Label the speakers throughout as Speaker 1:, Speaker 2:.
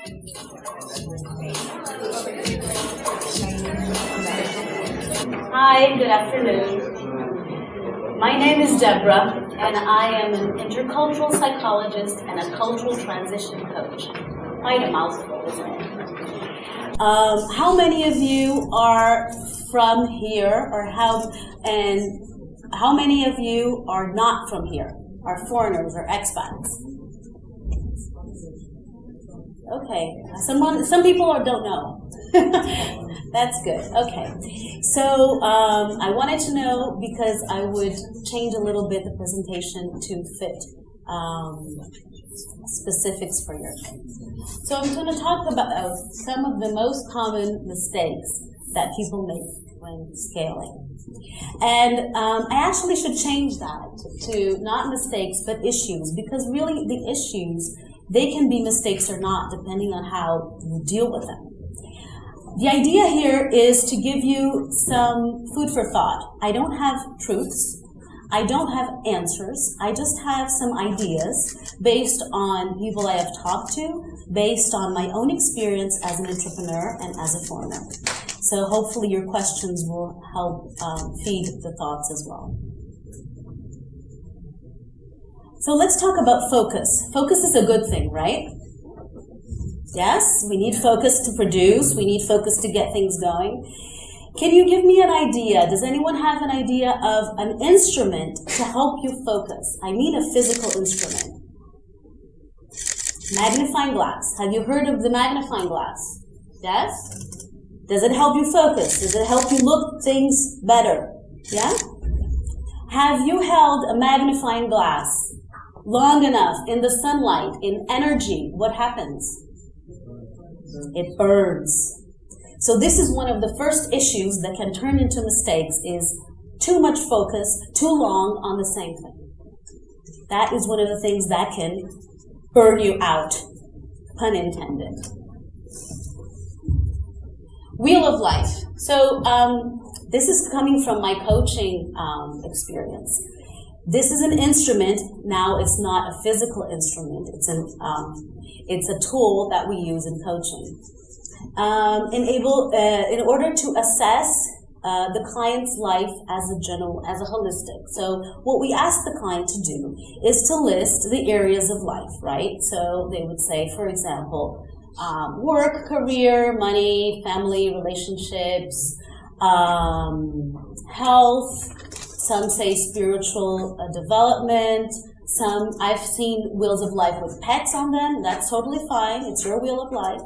Speaker 1: Hi, good afternoon. My name is Deborah, and I am an intercultural psychologist and a cultural transition coach. Quite a mouthful, isn't it? How many of you are from here, and how many of you are not from here, are foreigners or expats? Okay, some people don't know. That's good. Okay, so I wanted to know because I would change a little bit the presentation to fit specifics for your thing. So I'm going to talk about some of the most common mistakes that people make when scaling. And I actually should change that to not mistakes but issues, because really the issues, they can be mistakes or not depending on how you deal with them. The idea here is to give you some food for thought. I don't have truths. I don't have answers. I just have some ideas based on people I have talked to, based on my own experience as an entrepreneur and as a foreigner. So hopefully your questions will help feed the thoughts as well. So let's talk about focus. Focus is a good thing, right? Yes, we need focus to produce. We need focus to get things going. Can you give me an idea? Does anyone have an idea of an instrument to help you focus? I need a physical instrument. Magnifying glass. Have you heard of the magnifying glass? Yes? Does it help you focus? Does it help you look things better? Yeah? Have you held a magnifying glass long enough in the sunlight, in energy? What happens? It burns. So this is one of the first issues that can turn into mistakes, is too much focus, too long on the same thing. That is one of the things that can burn you out, pun intended. Wheel of life. So this is coming from my coaching experience. This is an instrument. Now it's not a physical instrument. It's a tool that we use in coaching. In order to assess the client's life as a holistic. So what we ask the client to do is to list the areas of life, right? So they would say, for example, work, career, money, family, relationships, health. Some say spiritual development. I've seen wheels of life with pets on them. That's totally fine. It's your wheel of life.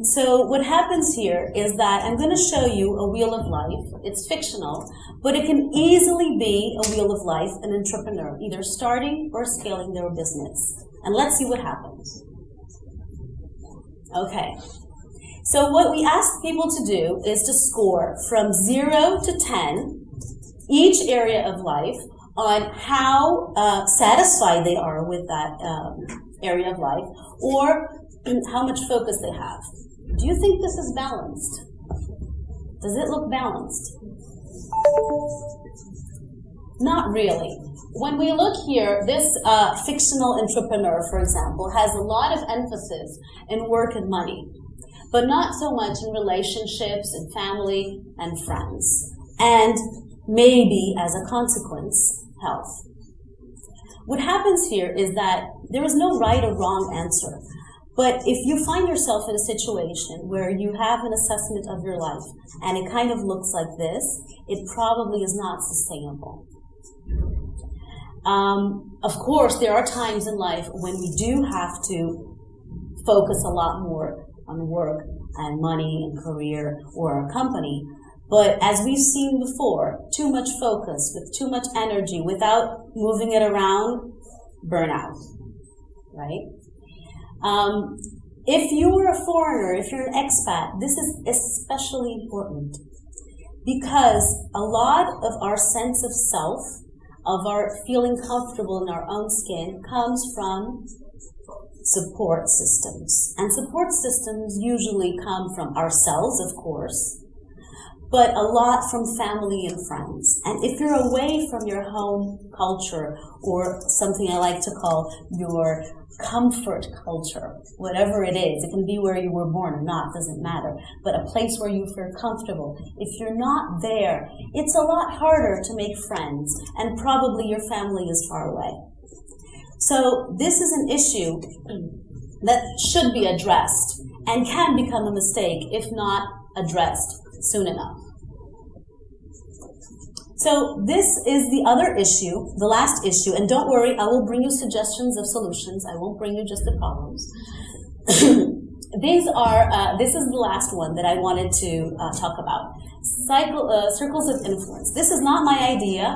Speaker 1: So what happens here is that I'm going to show you a wheel of life. It's fictional, but it can easily be a wheel of life, an entrepreneur, either starting or scaling their business. And let's see what happens. Okay. So what we ask people to do is to score from 0 to 10 each area of life on how satisfied they are with that area of life, or how much focus they have. Do you think this is balanced? Does it look balanced? Not really. When we look here, this fictional entrepreneur, for example, has a lot of emphasis in work and money, but not so much in relationships and family and friends. And maybe, as a consequence, health. What happens here is that there is no right or wrong answer. But if you find yourself in a situation where you have an assessment of your life and it kind of looks like this, it probably is not sustainable. Of course, there are times in life when we do have to focus a lot more on work and money and career or a company. But as we've seen before, too much focus with too much energy without moving it around, burnout, right? If you're a foreigner, if you're an expat, this is especially important because a lot of our sense of self, of our feeling comfortable in our own skin, comes from support systems. And support systems usually come from ourselves, of course, but a lot from family and friends. And if you're away from your home culture, or something I like to call your comfort culture, whatever it is, it can be where you were born or not, doesn't matter, but a place where you feel comfortable. If you're not there, it's a lot harder to make friends, and probably your family is far away. So this is an issue that should be addressed and can become a mistake if not addressed soon enough. So this is the other issue, the last issue, and don't worry, I will bring you suggestions of solutions. I won't bring you just the problems. This is the last one that I wanted to talk about. Circles of influence. This is not my idea.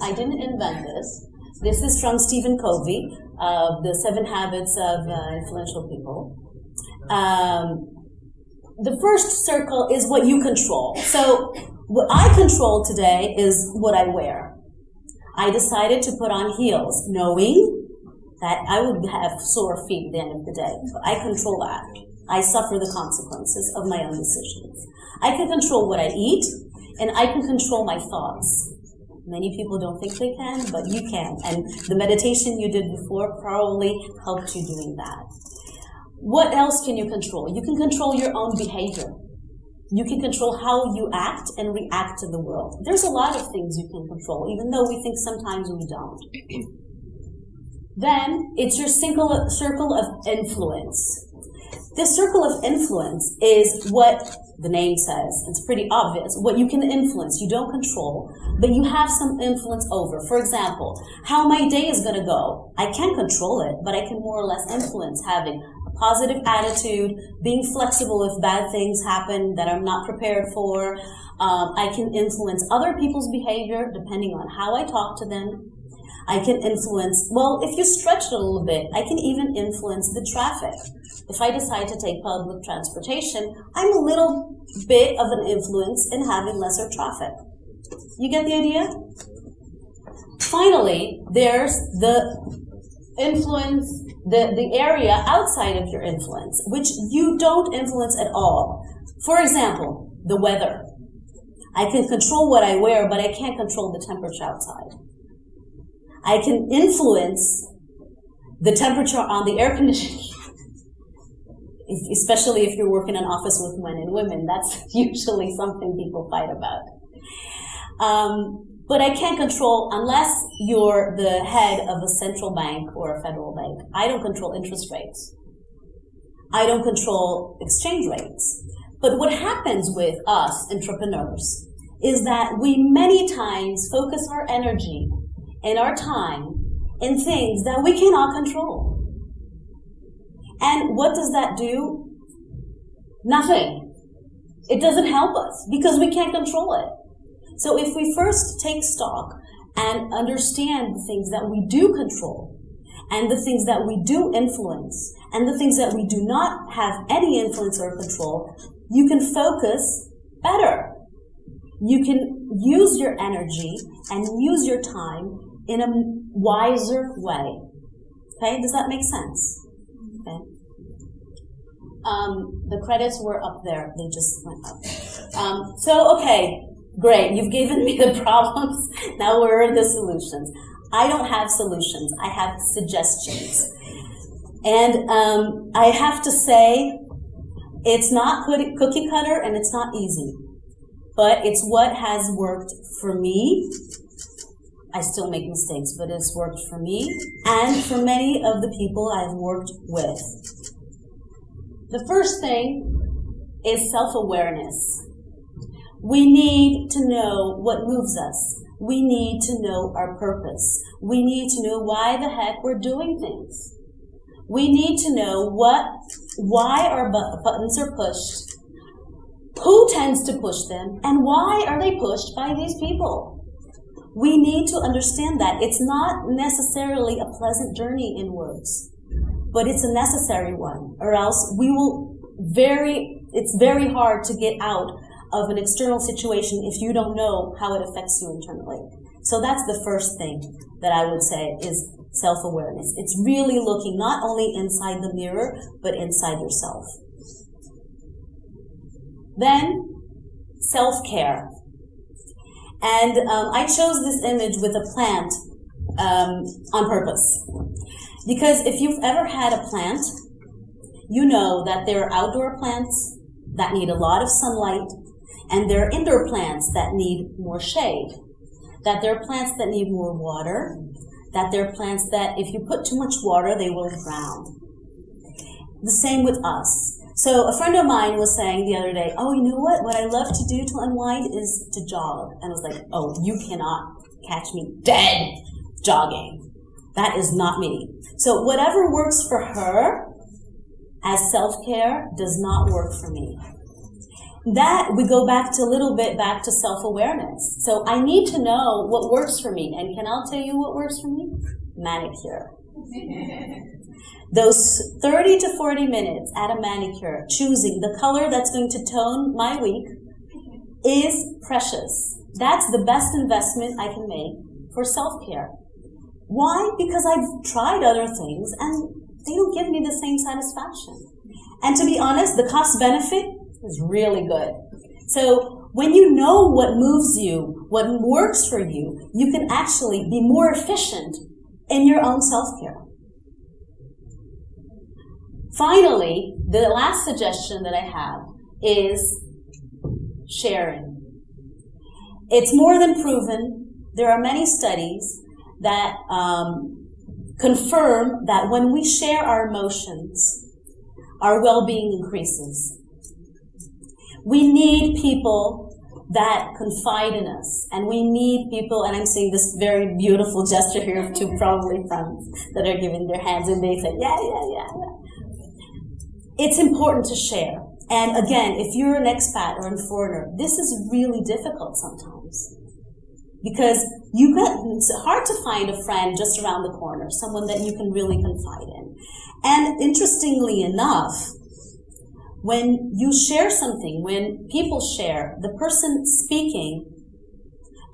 Speaker 1: I didn't invent this. This is from Stephen Covey, The 7 Habits of Influential People. The first circle is what you control. So what I control today is what I wear. I decided to put on heels, knowing that I would have sore feet at the end of the day. But I control that. I suffer the consequences of my own decisions. I can control what I eat, and I can control my thoughts. Many people don't think they can, but you can. And the meditation you did before probably helped you doing that. What else can you control? You can control your own behavior. You can control how you act and react to the world. There's a lot of things you can control, even though we think sometimes we don't. Then, it's your circle of influence. This circle of influence is what the name says. It's pretty obvious. What you can influence, you don't control, but you have some influence over. For example, how my day is going to go. I can't control it, but I can more or less influence having a positive attitude, being flexible if bad things happen that I'm not prepared for. I can influence other people's behavior depending on how I talk to them. I can influence, well, if you stretch it a little bit, I can even influence the traffic. If I decide to take public transportation, I'm a little bit of an influence in having lesser traffic. You get the idea? Finally, there's the influence, the area outside of your influence, which you don't influence at all. For example, the weather. I can control what I wear, but I can't control the temperature outside. I can influence the temperature on the air conditioning, especially if you're working in an office with men and women. That's usually something people fight about. But I can't control, unless you're the head of a central bank or a federal bank, I don't control interest rates. I don't control exchange rates. But what happens with us entrepreneurs is that we many times focus our energy and our time in things that we cannot control. And what does that do? Nothing. It doesn't help us because we can't control it. So if we first take stock and understand the things that we do control and the things that we do influence and the things that we do not have any influence or control, you can focus better. You can use your energy and use your time in a wiser way. Okay, does that make sense? Okay. The credits were up there. They just went up. So, okay, great. You've given me the problems. Now where are the solutions? I don't have solutions. I have suggestions. And I have to say, it's not cookie cutter and it's not easy. But it's what has worked for me. I still make mistakes, but it's worked for me and for many of the people I've worked with. The first thing is self-awareness. We need to know what moves us. We need to know our purpose. We need to know why the heck we're doing things. We need to know why our buttons are pushed, who tends to push them, and why are they pushed by these people. We need to understand that. It's not necessarily a pleasant journey inwards, but it's a necessary one, or else it's very hard to get out of an external situation if you don't know how it affects you internally. So that's the first thing that I would say is self-awareness. It's really looking not only inside the mirror, but inside yourself. Then, self-care. And I chose this image with a plant on purpose. Because if you've ever had a plant, you know that there are outdoor plants that need a lot of sunlight, and there are indoor plants that need more shade. That there are plants that need more water, that there are plants that if you put too much water, they will drown. The same with us. So a friend of mine was saying the other day, oh, you know what I love to do to unwind is to jog. And I was like, oh, you cannot catch me dead jogging. That is not me. So whatever works for her as self-care does not work for me. That we go back to a little bit back to self-awareness. So I need to know what works for me. And can I tell you what works for me? Manicure. Those 30 to 40 minutes at a manicure, choosing the color that's going to tone my week is precious. That's the best investment I can make for self-care. Why? Because I've tried other things and they don't give me the same satisfaction. And to be honest, the cost benefit is really good. So when you know what moves you, what works for you, you can actually be more efficient in your own self-care. Finally, the last suggestion that I have is sharing. It's more than proven. There are many studies that confirm that when we share our emotions, our well-being increases. We need people that confide in us, and we need people, and I'm seeing this very beautiful gesture here of two probably friends that are giving their hands, and they say, yeah. It's important to share. And again, if you're an expat or a foreigner, this is really difficult sometimes. Because it's hard to find a friend just around the corner, someone that you can really confide in. And interestingly enough, when you share something, when people share, the person speaking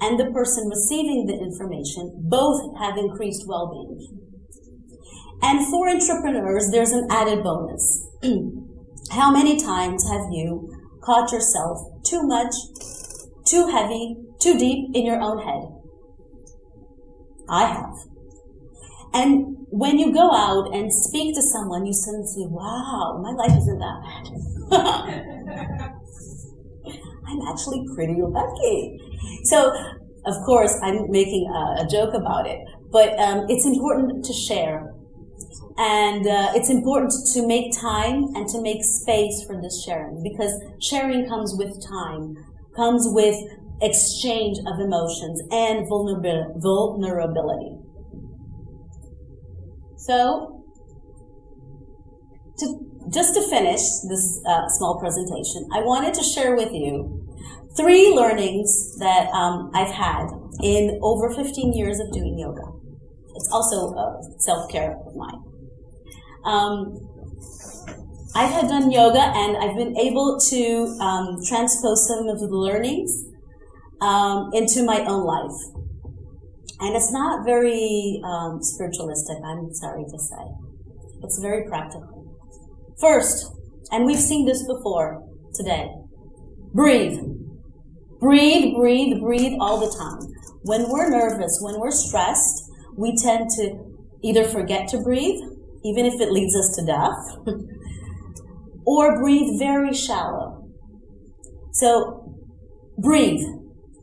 Speaker 1: and the person receiving the information both have increased well-being. And for entrepreneurs, there's an added bonus. How many times have you caught yourself too much, too heavy, too deep in your own head? I have. And when you go out and speak to someone, you suddenly say, wow, my life isn't that bad. I'm actually pretty lucky. So, of course, I'm making a joke about it, but it's important to share. And it's important to make time and to make space for this sharing, because sharing comes with time, comes with exchange of emotions and vulnerability. So, just to finish this small presentation, I wanted to share with you 3 learnings that I've had in over 15 years of doing yoga. It's also self-care of mine. I had done yoga and I've been able to transpose some of the learnings into my own life. And it's not very spiritualistic, I'm sorry to say. It's very practical. First, and we've seen this before today, breathe. Breathe, breathe, breathe all the time. When we're nervous, when we're stressed, we tend to either forget to breathe, even if it leads us to death, or breathe very shallow. So, breathe.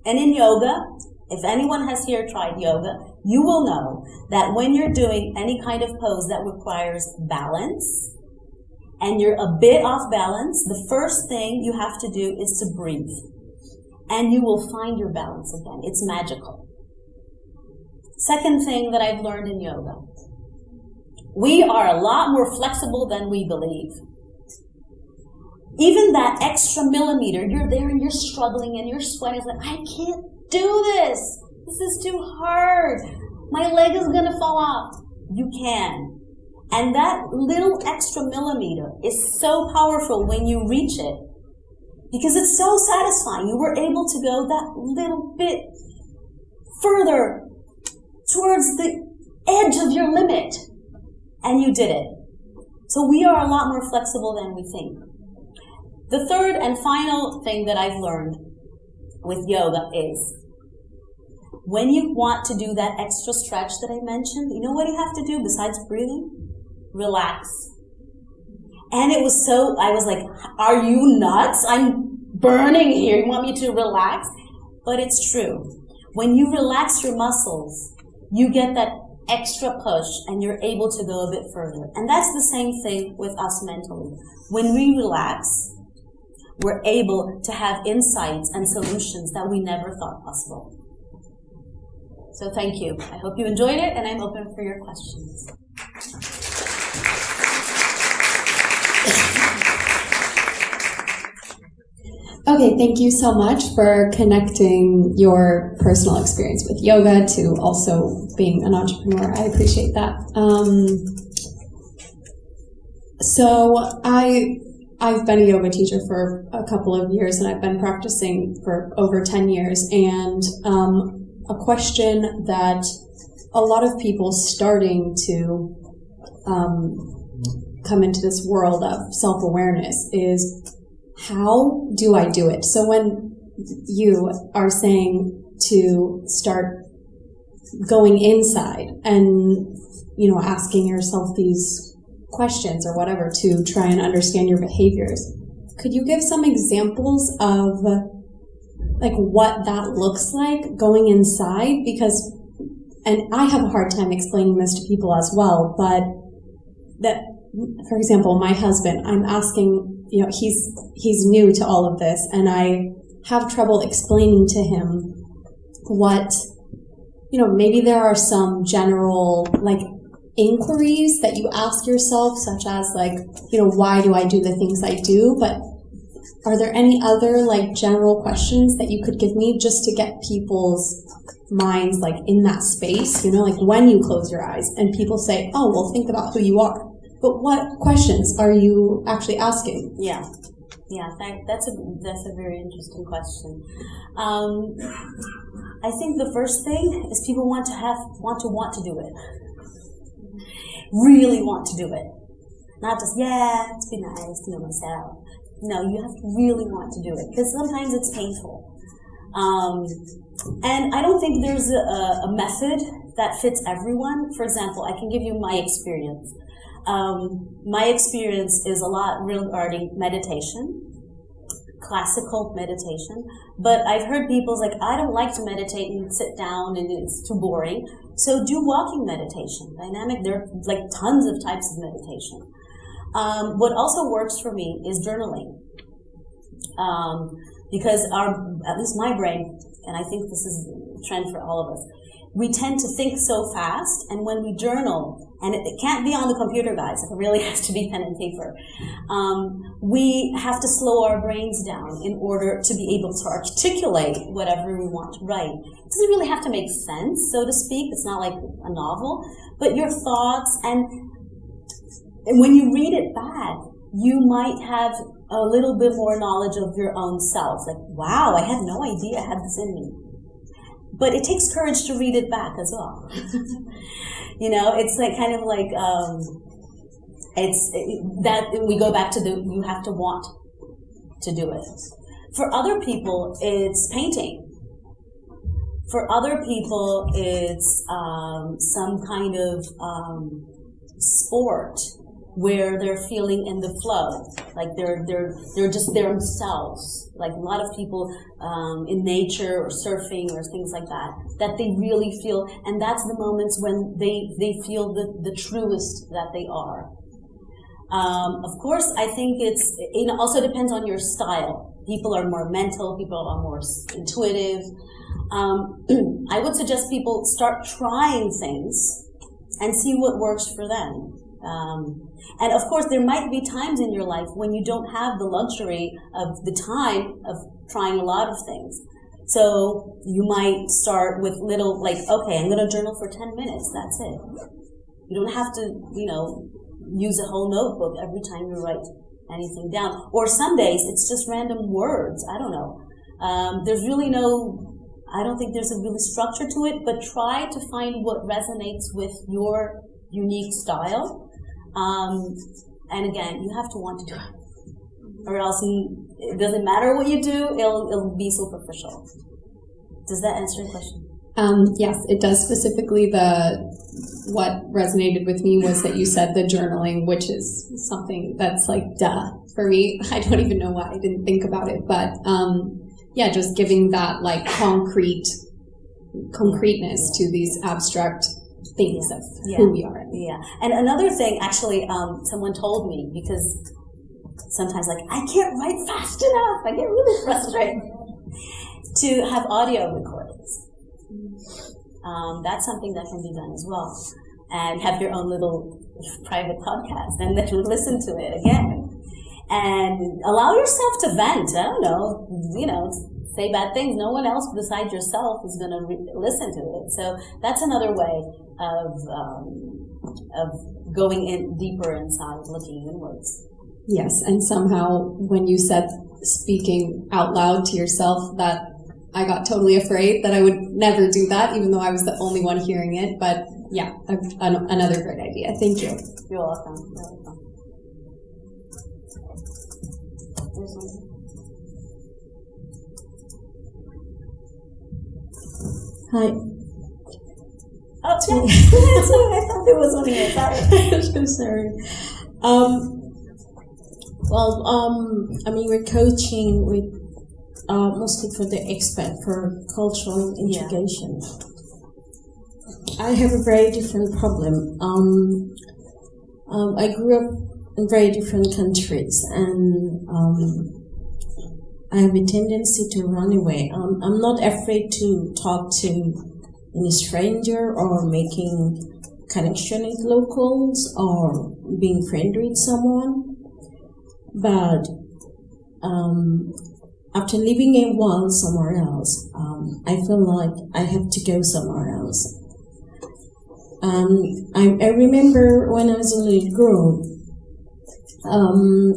Speaker 1: And in yoga, if anyone has here tried yoga, you will know that when you're doing any kind of pose that requires balance, and you're a bit off balance, the first thing you have to do is to breathe. And you will find your balance again. It's magical. Second thing that I've learned in yoga. We are a lot more flexible than we believe. Even that extra millimeter, you're there and you're struggling and you're sweating. It's like, I can't do this. This is too hard. My leg is going to fall off. You can. And that little extra millimeter is so powerful when you reach it, because it's so satisfying. You were able to go that little bit further towards the edge of your limit, and you did it. So we are a lot more flexible than we think. The third and final thing that I've learned with yoga is when you want to do that extra stretch that I mentioned, you know what you have to do besides breathing? Relax. And it was I was like, are you nuts? I'm burning here. You want me to relax? But it's true. When you relax your muscles, you get that extra push and you're able to go a bit further. And that's the same thing with us mentally. When we relax, we're able to have insights and solutions that we never thought possible. So thank you. I hope you enjoyed it, and I'm open for your questions.
Speaker 2: Okay, thank you so much for connecting your personal experience with yoga to also being an entrepreneur. I appreciate that. So I've been a yoga teacher for a couple of years, and I've been practicing for over 10 years. And a question that a lot of people starting to come into this world of self-awareness is, how do I do it? So when you are saying to start going inside and, asking yourself these questions or whatever to try and understand your behaviors, could you give some examples of what that looks like going inside? Because, and I have a hard time explaining this to people as well, but that, for example, my husband, I'm asking, he's new to all of this, and I have trouble explaining to him what, maybe there are some general, inquiries that you ask yourself, such as, why do I do the things I do? But are there any other, general questions that you could give me just to get people's minds, in that space? When you close your eyes and people say, oh, well, think about who you are. But what questions are you actually asking?
Speaker 1: Yeah, that's a very interesting question. I think the first thing is people want to do it. Really want to do it. Not just, it's be nice to know myself. No, you have to really want to do it, because sometimes it's painful. And I don't think there's a method that fits everyone. For example, I can give you my experience. My experience is a lot regarding meditation, classical meditation, but I've heard people's I don't like to meditate and sit down and it's too boring. So do walking meditation, dynamic. There are tons of types of meditation. What also works for me is journaling, because at least my brain, and I think this is a trend for all of us, we tend to think so fast, and when we journal, and it can't be on the computer, guys, it really has to be pen and paper, we have to slow our brains down in order to be able to articulate whatever we want to write. It doesn't really have to make sense, so to speak. It's not like a novel, but your thoughts, and when you read it back, you might have a little bit more knowledge of your own self. Wow, I had no idea I had this in me. But it takes courage to read it back as well. It's that we go back to you have to want to do it. For other people, it's painting. For other people, it's some kind of sport where they're feeling in the flow, they're just themselves. A lot of people in nature or surfing or things like that they really feel, and that's the moments when they feel the truest that they are. Of course, I think it also depends on your style. People are more mental, people are more intuitive. I would suggest people start trying things and see what works for them. And of course, there might be times in your life when you don't have the luxury of the time of trying a lot of things. So you might start with little, okay, I'm going to journal for 10 minutes. That's it. You don't have to, use a whole notebook every time you write anything down. Or some days it's just random words. I don't know. There's really I don't think there's a really structure to it, but try to find what resonates with your unique style. And again, you have to want to do it. or else it doesn't matter what you do, it'll be superficial. Does that answer your question?
Speaker 2: Yes, it does. Specifically, what resonated with me was that you said the journaling, which is something that's like duh for me. I don't even know why I didn't think about it, but yeah, just giving that like concreteness to these abstract things of who we are.
Speaker 1: Yeah, and another thing, actually, someone told me, because sometimes like I can't write fast enough, I get really frustrated, to have audio recordings. That's something that can be done as well, and have your own little private podcast, and then listen to it again, and allow yourself to vent. I don't know, say bad things. No one else besides yourself is going to listen to it. So that's another way of going in deeper inside, looking inwards.
Speaker 2: Yes, and somehow when you said speaking out loud to yourself, that I got totally afraid that I would never do that, even though I was the only one hearing it. But yeah, another great idea. Thank you.
Speaker 1: You're welcome. You're welcome. There's one.
Speaker 3: Hi.
Speaker 1: Oh, yeah. I thought there was one here. Sorry.
Speaker 3: I'm so sorry. We're coaching with mostly for the expat for cultural integration. Yeah. I have a very different problem. I grew up in very different countries, and I have a tendency to run away. I'm not afraid to talk to any stranger or making connection with locals or being friendly with someone. But after living a while somewhere else, I feel like I have to go somewhere else. I remember when I was a little girl,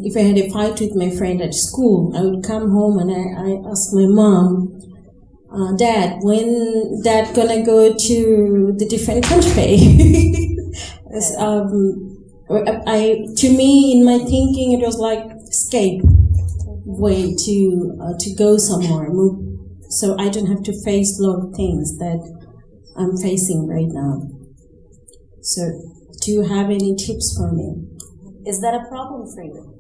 Speaker 3: if I had a fight with my friend at school, I would come home and I asked my mom, Dad, when Dad gonna go to the different country? To me, in my thinking, it was like escape way to go somewhere, move, so I don't have to face a lot of things that I'm facing right now. So, do you have any tips for me?
Speaker 1: Is that a problem for you?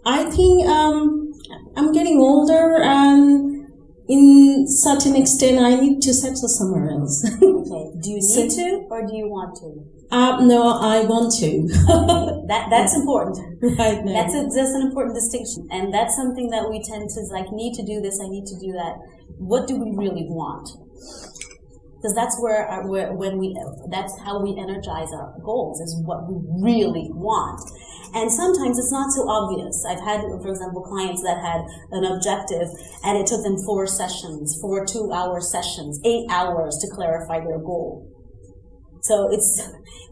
Speaker 3: I think I'm getting older, and in certain extent, I need to settle somewhere else.
Speaker 1: Okay. Do you need to, or do you want to?
Speaker 3: No, I want to.
Speaker 1: That's important.
Speaker 3: Right now.
Speaker 1: That's an important distinction, and that's something that we tend to need to do this. I need to do that. What do we really want? Because that's that's how we energize our goals, is what we really want. And sometimes it's not so obvious. I've had, for example, clients that had an objective and it took them 4 2-hour sessions, 8 hours to clarify their goal. So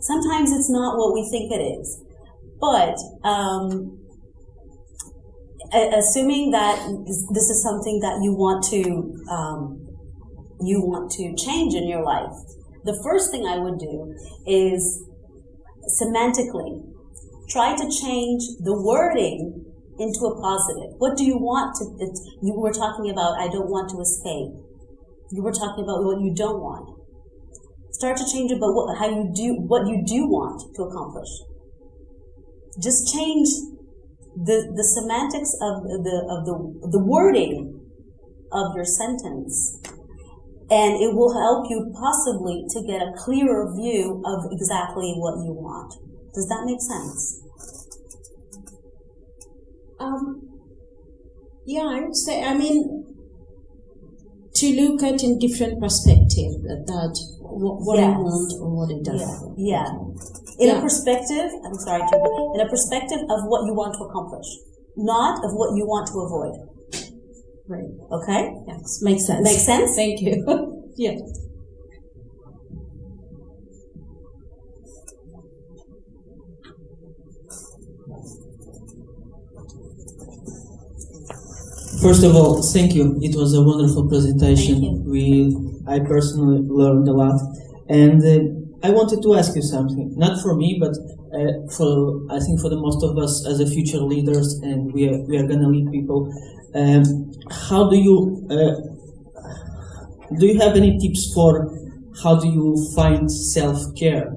Speaker 1: sometimes it's not what we think it is. But assuming that this is something that you want to change in your life, the first thing I would do is semantically try to change the wording into a positive. What do you want to? You were talking about, I don't want to escape. You were talking about what you don't want. Start to change about what you do want to accomplish. Just change the semantics of the wording of your sentence, and it will help you possibly to get a clearer view of exactly what you want. Does that make sense?
Speaker 3: Yeah, I would say, to look at in different perspective, that what I want or what it doesn't.
Speaker 1: Yeah. In a perspective of what you want to accomplish, not of what you want to avoid.
Speaker 3: Right.
Speaker 1: Okay?
Speaker 3: Yes, makes sense.
Speaker 1: Makes sense?
Speaker 3: Thank you. Yeah.
Speaker 4: First of all, thank you. It was a wonderful presentation.
Speaker 1: Thank you.
Speaker 4: I personally learned a lot. And I wanted to ask you something. Not for me, but I think for the most of us as a future leaders, and we are gonna lead people. How do you have any tips for how do you find self-care?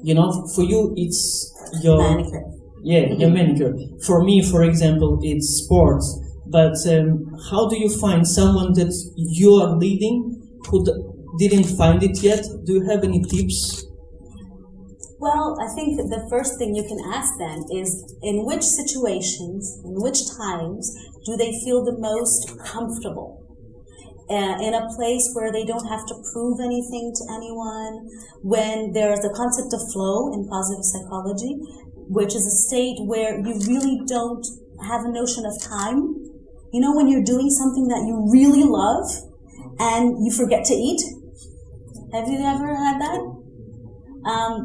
Speaker 4: You know, for you it's your
Speaker 1: Manicure.
Speaker 4: your manicure. For me, for example, it's sports. But how do you find someone that you are leading who didn't find it yet? Do you have any tips?
Speaker 1: Well, I think the first thing you can ask them is in which situations, in which times do they feel the most comfortable? In a place where they don't have to prove anything to anyone, when there's the concept of flow in positive psychology, which is a state where you really don't have a notion of time. You know, when you're doing something that you really love and you forget to eat? Have you ever had that?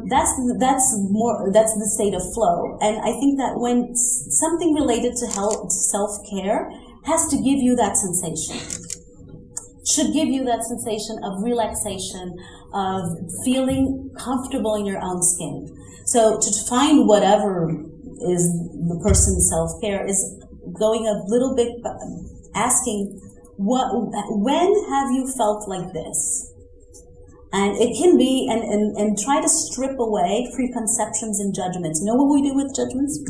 Speaker 1: That's the state of flow. And I think that when something related to health, self-care, has to give you that sensation. Should give you that sensation of relaxation, of feeling comfortable in your own skin. So to find whatever is the person's self-care is going a little bit, asking, when have you felt like this? And it can be, and try to strip away preconceptions and judgments. You know what we do with judgments?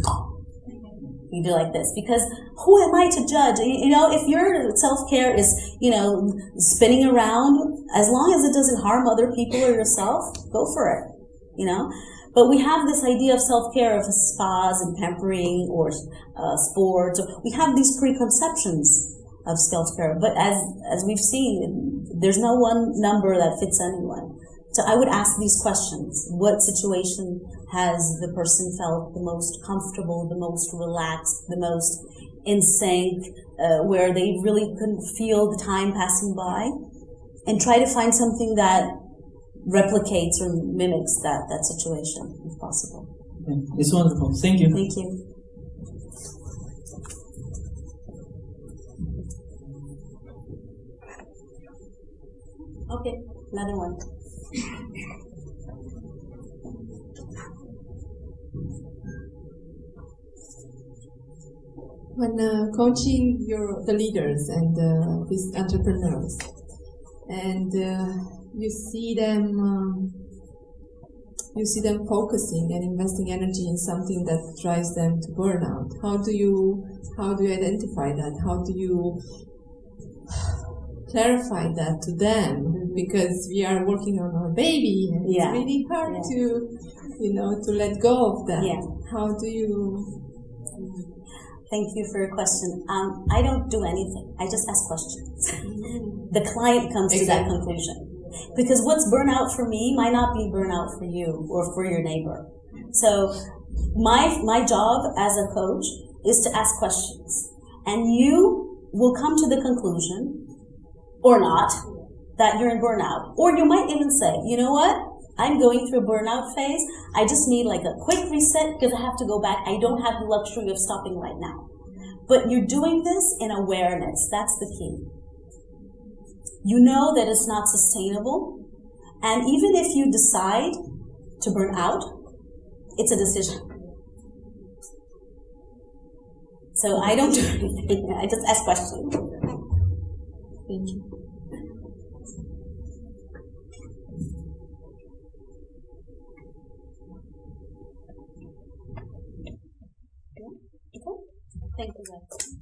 Speaker 1: You do like this, because who am I to judge? You know, if your self-care is, you know, spinning around, as long as it doesn't harm other people or yourself, go for it, you know? But we have this idea of self-care of spas and pampering or sports. We have these preconceptions of self-care, but as we've seen, there's no one number that fits anyone. So I would ask these questions. What situation has the person felt the most comfortable, the most relaxed, the most in sync, where they really couldn't feel the time passing by? And try to find something that replicates or mimics that situation, if possible.
Speaker 4: It's wonderful. Thank you.
Speaker 1: Thank you. Okay, another one.
Speaker 5: When coaching the leaders and these entrepreneurs, and you see them focusing and investing energy in something that drives them to burnout. How do you identify that? How do you clarify that to them? Because we are working on our baby, and it's really hard to let go of that.
Speaker 1: Yeah.
Speaker 5: How do you?
Speaker 1: Thank you for your question. I don't do anything. I just ask questions. The client comes to that conclusion. Because what's burnout for me might not be burnout for you or for your neighbor. So my job as a coach is to ask questions. And you will come to the conclusion, or not, that you're in burnout. Or you might even say, you know what? I'm going through a burnout phase. I just need like a quick reset because I have to go back. I don't have the luxury of stopping right now. But you're doing this in awareness. That's the key. You know that it's not sustainable. And even if you decide to burn out, it's a decision. So I don't do anything. I just ask questions.
Speaker 5: Thank you.
Speaker 1: Thank you, guys.